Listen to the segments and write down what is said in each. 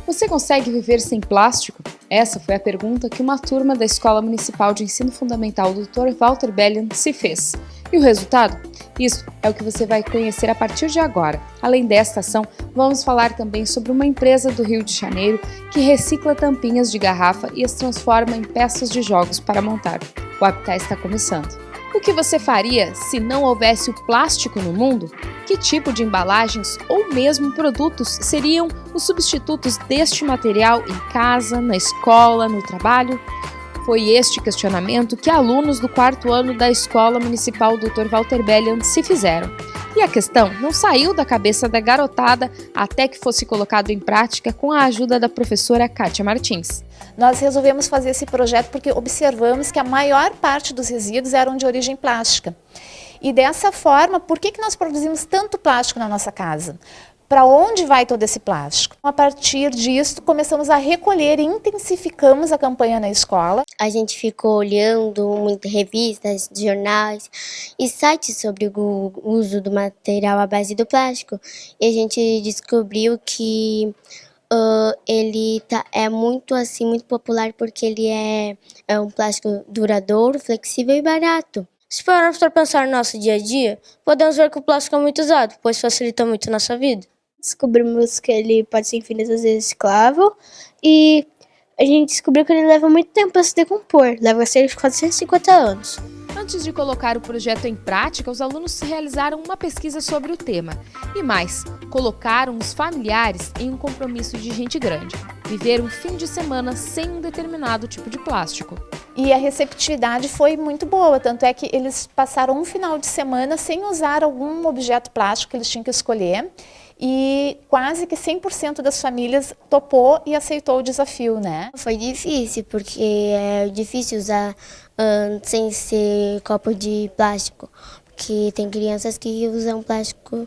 Você consegue viver sem plástico? Essa foi a pergunta que uma turma da Escola Municipal de Ensino Fundamental Dr. Walter Bellion se fez. E o resultado? Isso é o que você vai conhecer a partir de agora. Além desta ação, vamos falar também sobre uma empresa do Rio de Janeiro que recicla tampinhas de garrafa e as transforma em peças de jogos para montar. O Habitat está começando. O que você faria se não houvesse o plástico no mundo? Que tipo de embalagens ou mesmo produtos seriam os substitutos deste material em casa, na escola, no trabalho? Foi este questionamento que alunos do 4º ano da Escola Municipal Dr. Walter Bellion se fizeram. E a questão não saiu da cabeça da garotada até que fosse colocado em prática com a ajuda da professora Kátia Martins. Nós resolvemos fazer esse projeto porque observamos que a maior parte dos resíduos eram de origem plástica. E dessa forma, por que nós produzimos tanto plástico na nossa casa? Para onde vai todo esse plástico? A partir disso, começamos a recolher e intensificamos a campanha na escola. A gente ficou olhando muitas revistas, jornais e sites sobre o uso do material à base do plástico. E a gente descobriu que ele é muito popular porque ele é um plástico duradouro, flexível e barato. Se formos para pensar no nosso dia a dia, podemos ver que o plástico é muito usado, pois facilita muito a nossa vida. Descobrimos que ele pode ser infinitas vezes reciclável e a gente descobriu que ele leva muito tempo para se decompor, leva cerca de 450 anos. Antes de colocar o projeto em prática, os alunos realizaram uma pesquisa sobre o tema. E mais, colocaram os familiares em um compromisso de gente grande. Viver um fim de semana sem um determinado tipo de plástico. E a receptividade foi muito boa, tanto é que eles passaram um final de semana sem usar algum objeto plástico que eles tinham que escolher. E quase que 100% das famílias topou e aceitou o desafio, né? Foi difícil, porque é difícil usar sem ser copo de plástico. Porque tem crianças que usam plástico,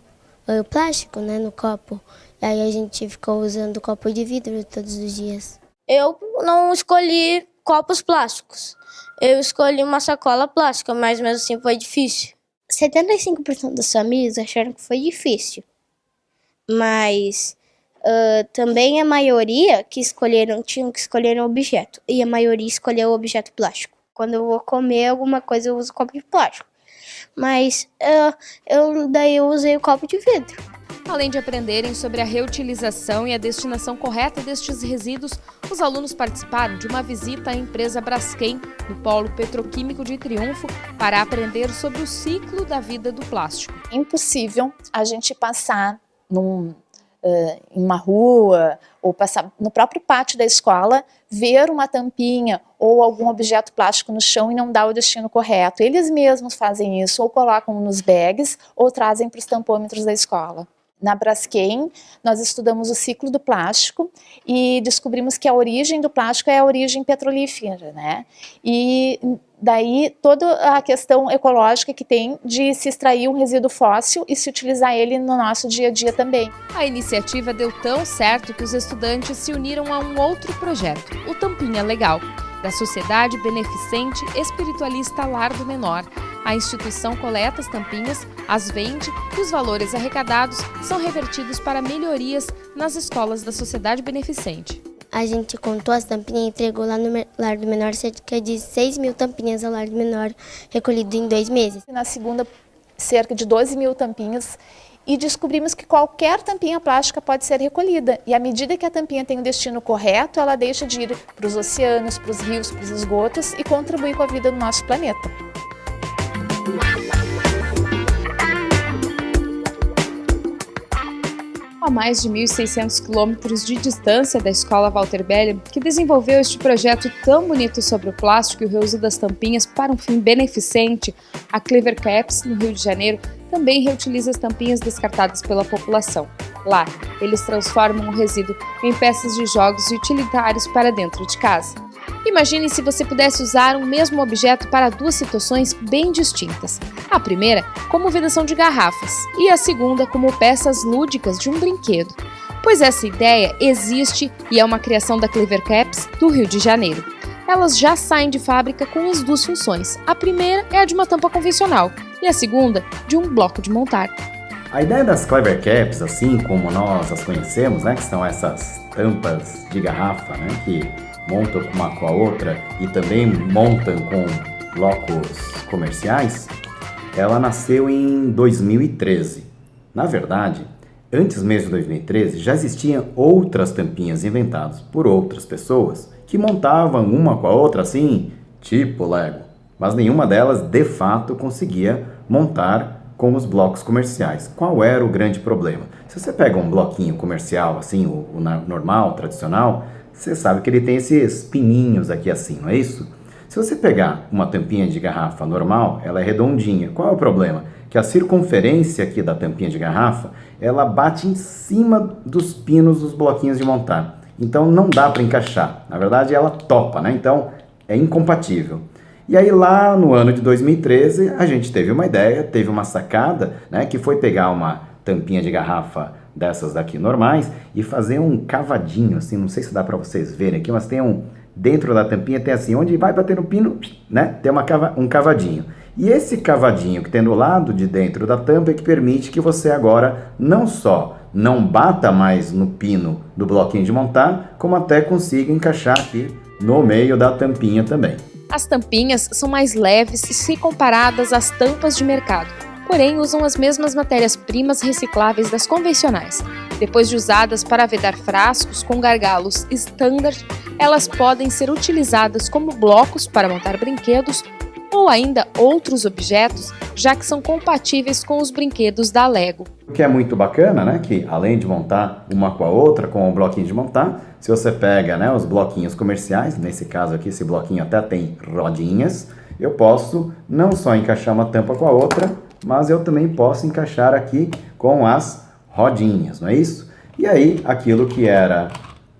né, no copo. E aí a gente ficou usando copo de vidro todos os dias. Eu não escolhi copos plásticos. Eu escolhi uma sacola plástica, mas mesmo assim foi difícil. 75% das famílias acharam que foi difícil. Mas também a maioria tinham que escolher um objeto. E a maioria escolheu o objeto plástico. Quando eu vou comer alguma coisa, eu uso copo de plástico. Mas eu usei o copo de vidro. Além de aprenderem sobre a reutilização e a destinação correta destes resíduos, os alunos participaram de uma visita à empresa Braskem, no Polo Petroquímico de Triunfo, para aprender sobre o ciclo da vida do plástico. É impossível a gente passar em uma rua ou passar no próprio pátio da escola, ver uma tampinha ou algum objeto plástico no chão e não dar o destino correto. Eles mesmos fazem isso, ou colocam nos bags ou trazem para os tampômetros da escola. Na Braskem, nós estudamos o ciclo do plástico e descobrimos que a origem do plástico é a origem petrolífera, né? E daí toda a questão ecológica que tem de se extrair um resíduo fóssil e se utilizar ele no nosso dia a dia também. A iniciativa deu tão certo que os estudantes se uniram a um outro projeto, o Tampinha Legal, da Sociedade Beneficente Espiritualista Lar do Menor. A instituição coleta as tampinhas, as vende e os valores arrecadados são revertidos para melhorias nas escolas da Sociedade Beneficente. A gente contou as tampinhas e entregou lá no Lar do Menor cerca de 6.000 tampinhas ao Lar do Menor, recolhido em 2 meses. Na segunda, cerca de 12.000 tampinhas. E descobrimos que qualquer tampinha plástica pode ser recolhida. E à medida que a tampinha tem o destino correto, ela deixa de ir para os oceanos, para os rios, para os esgotos e contribuir com a vida do nosso planeta. A mais de 1.600 quilômetros de distância da Escola Walter Bellion, que desenvolveu este projeto tão bonito sobre o plástico e o reuso das tampinhas para um fim beneficente, a Clever Caps, no Rio de Janeiro, também reutiliza as tampinhas descartadas pela população. Lá, eles transformam o resíduo em peças de jogos e utilitários para dentro de casa. Imagine se você pudesse usar um mesmo objeto para 2 situações bem distintas. A primeira, como vedação de garrafas, e a segunda, como peças lúdicas de um brinquedo. Pois essa ideia existe e é uma criação da Clever Caps do Rio de Janeiro. Elas já saem de fábrica com as 2 funções. A primeira é a de uma tampa convencional e a segunda, de um bloco de montar. A ideia das Clever Caps, assim como nós as conhecemos, né, que são essas tampas de garrafa, né, que montam uma com a outra e também montam com blocos comerciais, ela nasceu em 2013. Na verdade, antes mesmo de 2013, já existiam outras tampinhas inventadas por outras pessoas que montavam uma com a outra assim, tipo Lego, mas nenhuma delas de fato conseguia montar com os blocos comerciais. Qual era o grande problema? Se você pega um bloquinho comercial, assim, o normal, tradicional, você sabe que ele tem esses pininhos aqui assim, não é isso? Se você pegar uma tampinha de garrafa normal, ela é redondinha. Qual é o problema? Que a circunferência aqui da tampinha de garrafa, ela bate em cima dos pinos dos bloquinhos de montar. Então não dá para encaixar. Na verdade, ela topa, né? Então é incompatível. E aí lá no ano de 2013, a gente teve uma ideia, teve uma sacada, né, que foi pegar uma tampinha de garrafa dessas daqui normais e fazer um cavadinho, assim, não sei se dá para vocês verem aqui, mas tem dentro da tampinha tem assim, onde vai bater no pino, né, tem um cavadinho. E esse cavadinho que tem do lado de dentro da tampa é que permite que você agora não só não bata mais no pino do bloquinho de montar, como até consiga encaixar aqui no meio da tampinha também. As tampinhas são mais leves se comparadas às tampas de mercado, porém usam as mesmas matérias-primas recicláveis das convencionais. Depois de usadas para vedar frascos com gargalos standard, elas podem ser utilizadas como blocos para montar brinquedos ou ainda outros objetos, já que são compatíveis com os brinquedos da Lego. O que é muito bacana, né, que além de montar uma com a outra, com o bloquinho de montar, se você pega, né, os bloquinhos comerciais, nesse caso aqui esse bloquinho até tem rodinhas, eu posso não só encaixar uma tampa com a outra, mas eu também posso encaixar aqui com as rodinhas, não é isso? E aí aquilo que era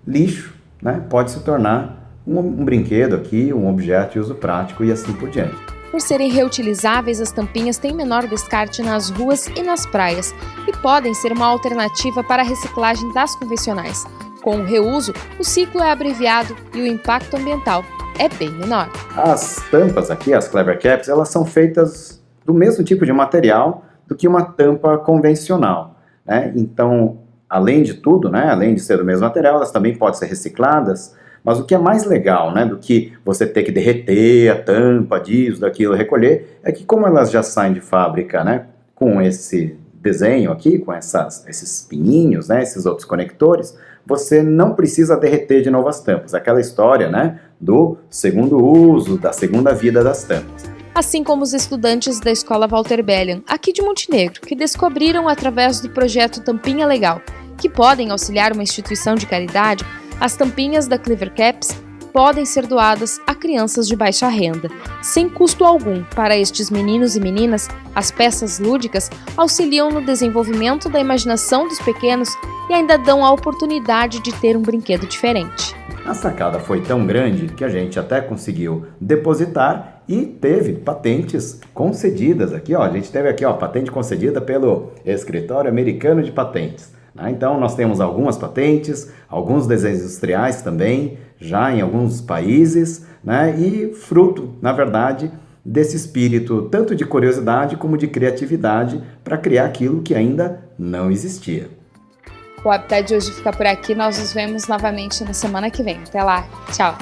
lixo, né, pode se tornar um brinquedo aqui, um objeto de uso prático e assim por diante. Por serem reutilizáveis, as tampinhas têm menor descarte nas ruas e nas praias e podem ser uma alternativa para a reciclagem das convencionais. Com o reuso, o ciclo é abreviado e o impacto ambiental é bem menor. As tampas aqui, as Clever Caps, elas são feitas do mesmo tipo de material do que uma tampa convencional, né? Então, além de tudo, né, além de ser do mesmo material, elas também podem ser recicladas. Mas o que é mais legal, né, do que você ter que derreter a tampa disso, daquilo, recolher, é que como elas já saem de fábrica, né, com esse desenho aqui, com esses pininhos, né, esses outros conectores, você não precisa derreter de novo as tampas. Aquela história, né, do segundo uso, da segunda vida das tampas. Assim como os estudantes da Escola Walter Bellion, aqui de Montenegro, que descobriram através do projeto Tampinha Legal, que podem auxiliar uma instituição de caridade. As tampinhas da Clever Caps podem ser doadas a crianças de baixa renda. Sem custo algum para estes meninos e meninas, as peças lúdicas auxiliam no desenvolvimento da imaginação dos pequenos e ainda dão a oportunidade de ter um brinquedo diferente. A sacada foi tão grande que a gente até conseguiu depositar e teve patentes concedidas aqui, ó. A gente teve aqui, ó, patente concedida pelo Escritório Americano de Patentes. Então, nós temos algumas patentes, alguns desenhos industriais também, já em alguns países, né? E fruto, na verdade, desse espírito tanto de curiosidade como de criatividade para criar aquilo que ainda não existia. O Habitat de hoje fica por aqui, nós nos vemos novamente na semana que vem. Até lá, tchau!